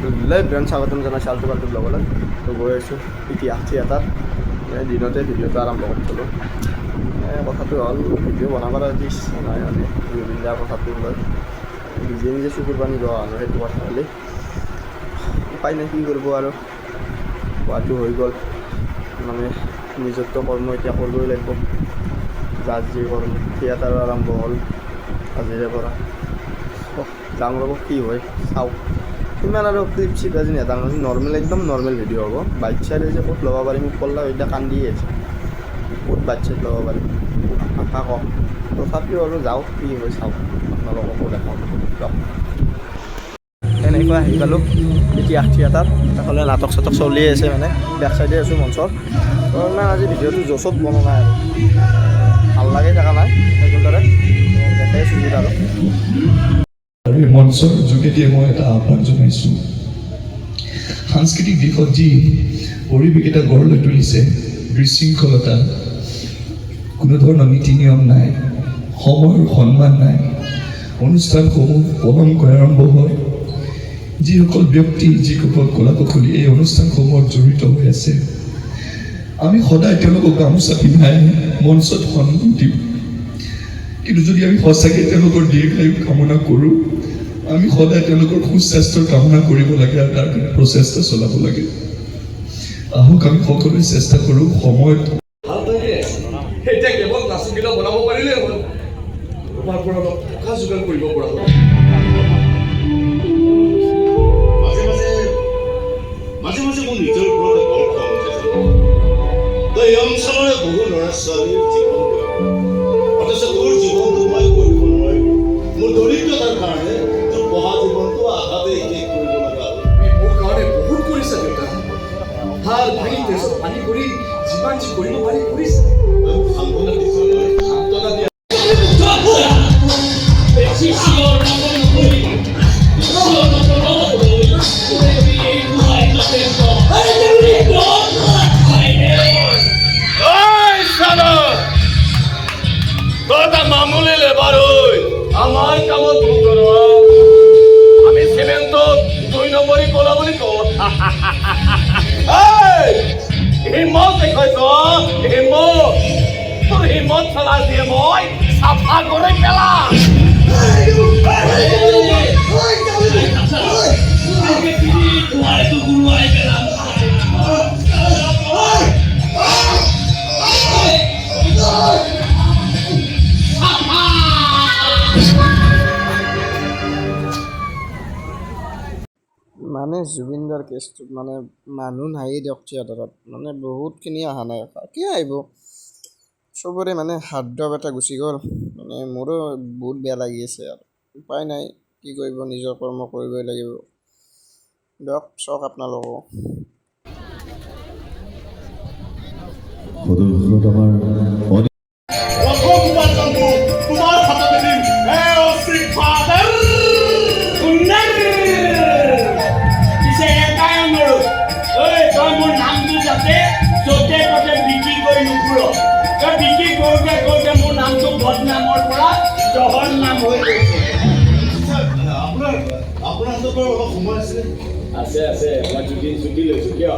Brand স্বাগতম জনাইছোঁ আল্টু পাল্টু ব্লগলৈ। তো গৈ আছোঁ ইতিহাস থিয়েটাৰ দিনতে ভিডিঅ'টো আৰম্ভ কৰিছিলোঁ। কথাটো হ'ল ভিডিঅ' বনাবৰ আজি ইচ্ছা নাই মানে জুবিন দাৰ কথাটো লৈ নিজে নিজে চকুৰ পানী লোৱা আৰু সেইটো কথা হ'লে উপায় নাই, কি কৰিব আৰু কোৱাটো হৈ গ'ল। মানে নিজৰটো কৰ্ম এতিয়া কৰিবই লাগিব, যাৰ যি কৰ্ম। থিয়েটাৰো আৰম্ভ হ'ল আজিৰে পৰা, যাওঁ ৰ'ব কি হয় চাওঁ। ইমান আৰু ক্লিপ চিপ আজি নেদাং, নৰ্মেল একদম নৰ্মেল ভিডিঅ' হ'ব। বাইক চাইড যে ক'ত ল'ব পাৰিম ক'লা এতিয়া কান্দিয়ে আছে, ক'ত বাইক চাইড ল'ব পাৰিম আশা কম। তথাপিও আৰু যাওঁ কি হয় চাওঁ, আপোনালোককো দেখাওঁ দিয়ক। এনেকুৱা আহি পালোঁ ইতিহাস থিয়েটাৰ। এইফালে নাটক চাটক চলিয়ে আছে, মানে বেক চাইডে আছোঁ মঞ্চৰ। ইমান আজি ভিডিঅ'টো জচত বনোৱা নাই আৰু ভাল লাগে থকা নাই সেইদৰে দেখাই আছোঁ আৰু এই মঞ্চৰ যোগেদিয়ে মই এটা আহ্বান জনাইছোঁ। সাংস্কৃতিক দিশত যি পৰিৱেশ এটা গঢ় লৈ তুলিছে, বিশৃংখলতা, কোনো ধৰণৰ নীতি নিয়ম নাই, সময়ৰ সন্মান নাই, অনুষ্ঠানসমূহ পলমকৈ আৰম্ভ হয়। যিসকল ব্যক্তি যিসকল কলাকুশলী এই অনুষ্ঠানসমূহত জড়িত হৈ আছে, আমি সদায় তেওঁলোকক গামোচা পিন্ধাই মঞ্চত সন্মান দিওঁ। কিন্তু যদি আমি সঁচাকৈ তেওঁলোকৰ দীৰ্ঘায়ু কামনা কৰোঁ, আমি সদায় তেওঁলোকৰ সুস্বাস্থ্যৰ কামনা কৰিব লাগে আৰু তাৰ কাৰণে প্ৰচেষ্টা চলাব লাগে। আহক আমি সকলোৱে চেষ্টা কৰোঁ সময়ত এতিয়া কেৱল নাচুকেইটা বনাব পাৰিলে হ'ল, তোমাৰ পৰা অলপ টকা যোগাৰ কৰিব পৰা হ'ল। মাজে মাজে মোৰ নিজৰ ওপৰত বৰ খং উঠে। তই এই অঞ্চলৰে বহু ল'ৰা ছোৱালীৰ জীৱন অথচ তোৰ জীৱনটো মই কৰিব নোৱাৰিম। মোৰ দৰিদ্ৰতাৰ কাৰণে তোৰ পঢ়া জীৱনটো আধাতে শেষ কৰিব লগা হ'ল। মোৰ কাৰণে বহুত কৰিছা দেউতা, ভাল ভাঙি তেজত পানী কৰি যিমান যি কৰিব পাৰি কৰিছা। সান্তনা দিছোঁ, সান্তনা দিয়া। মামুলি লেবাৰ হৈ আমাৰ কামত ভুল কৰোৱা, আমি চিমেণ্টত 2 নম্বৰী কৰা বুলি কওঁ। হিম্মত দেখাইছ, হিম্মত তোৰ হিম্মত চলা দিয়ে মই চাফা কৰি পেলাম। মানে জুবিনদাৰ কেছটোত মানে মানুহ নায়েই দিয়ক থিয়েটাৰত, মানে বহুতখিনি অহা নাই। কি আহিব চবৰে মানে হাৰ্ডড্ৰপ এটা গুচি গ'ল। মানে মোৰো বহুত বেয়া লাগি আছে আৰু উপায় নাই, কি কৰিব, নিজৰ কৰ্ম কৰিবই লাগিব। দিয়ক চাওক আপোনালোকো। তোমাৰ হাততে দিম পিছে এটাই অনুৰোধ, তই মোৰ নামটো যাতে য'তে ত'তে বিক্ৰী কৰি নুফুৰ। তই বিক্ৰী কৰোঁতে কৰোঁতে মোৰ নামটো বদনামৰ পৰা জহৰ নাম হৈ গৈছে। আপোনাৰ হাতত বাৰু অলপ সময় আছিলে? আছে মই ছুটি লৈছোঁ। কিয়?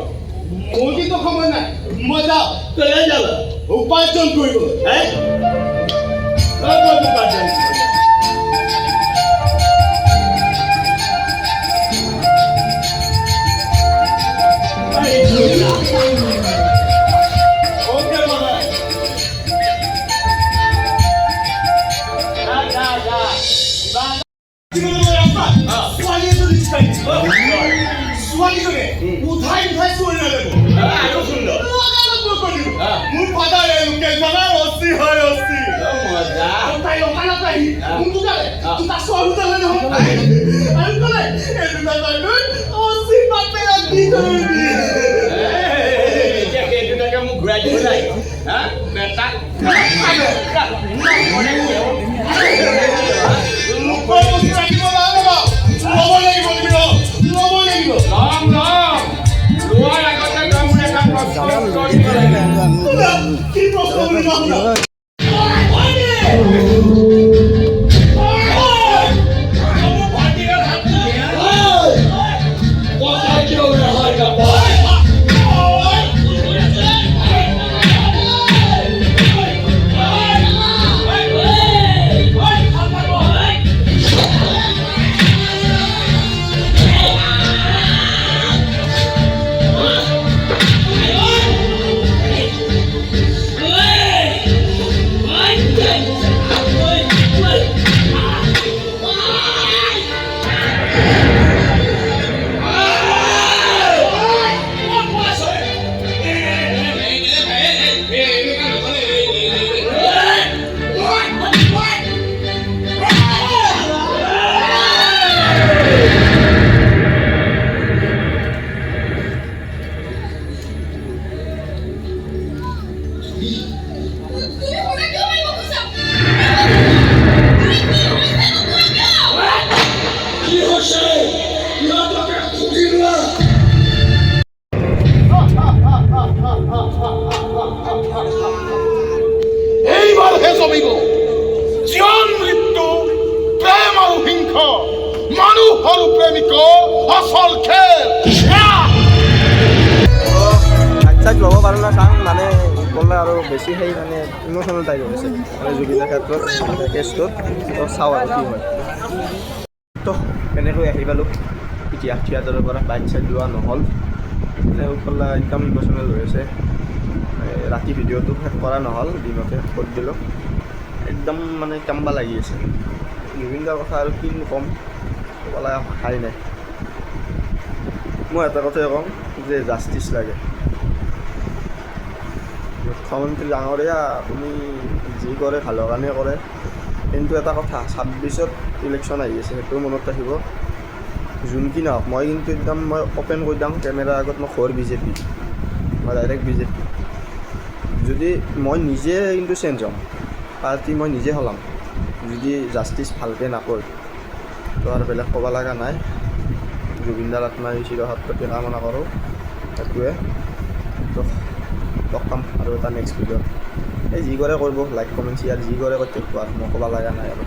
মোৰ কিন্তু সময় নাই, মই যাওঁ। তই যাবা উপাৰ্জন কৰিবলৈ। ছোৱালীজনে উঠাই চুৰি নালাগিব। মোৰ ফাদাৰে লোকেল জানাৰ অস্থি হয় অস্থি। তাই লকালত আহি মোক বুজালে দুটা চোৱা বুজালে নহয় আৰু ক'লে এই দুটা বাইলৈ অস্থি পাতে কি কৰিবি। এতিয়া সেই দুটাকে মোক ঘূৰাই দিব লাগিব। বেটা লোকৰ বস্তু ৰাখিব লাগিব, ল'ব লাগিব লোৱাৰ আগতে তই মোৰ এটা প্ৰশ্ন উত্তৰ দিব লাগিব। কি প্ৰশ্ন কৰিব আপোনাৰ? বেছি সেই মানে ইম'চনেল টাইপ হৈছে মানে জুবিনৰ ক্ষেত্ৰত কেছটোত তো চাওঁ আৰু কি হয় তো এনেকৈ আহি পালোঁ ইতিহাস থিয়েটাৰৰ পৰা বাইক চাইক লোৱা নহ'ল মানে উৎপলা একদম ইম'চনেল হৈ আছে ৰাতি ভিডিঅ'টো শেষ কৰা নহ'ল দিনতে কৰি দিলোঁ একদম মানে কাম্বা লাগি আছে জুবিন দাৰ কথা আৰু কিনো ক'ম ক'বলৈ ভাষাই নাই মই এটা কথাই ক'ম যে জাষ্টিছ লাগে মুখ্যমন্ত্ৰী ডাঙৰীয়া আপুনি যি কৰে ভালৰ কাৰণে কৰে কিন্তু এটা কথা 26ত ইলেকশ্যন আহি আছে সেইটো মনত ৰাখিব যোন কি নহওক মই কিন্তু একদম মই অ'পেন কৰি দিম কেমেৰাৰ আগত মই ঘৰ বিজেপি মই ডাইৰেক্ট বিজেপি যদি মই নিজে কিন্তু চেঞ্জ হ'ম পাৰ্টি মই নিজে সলাম যদি জাষ্টিছ ভালকৈ নকয় তো আৰু বেলেগ ক'ব লগা নাই জুবিন দাৰ আত্মাই চিৰহাত প্ৰতি কামনা কৰোঁ সেইটোৱে তো লগ পাম আৰু এটা নেক্সট ভিডিঅ' এই যি কৰে কৰিব লাইক কমেণ্ট শ্বেয়াৰ যি কৰে কৰি থাকিব আৰু মই ক'ব লগা নাই আৰু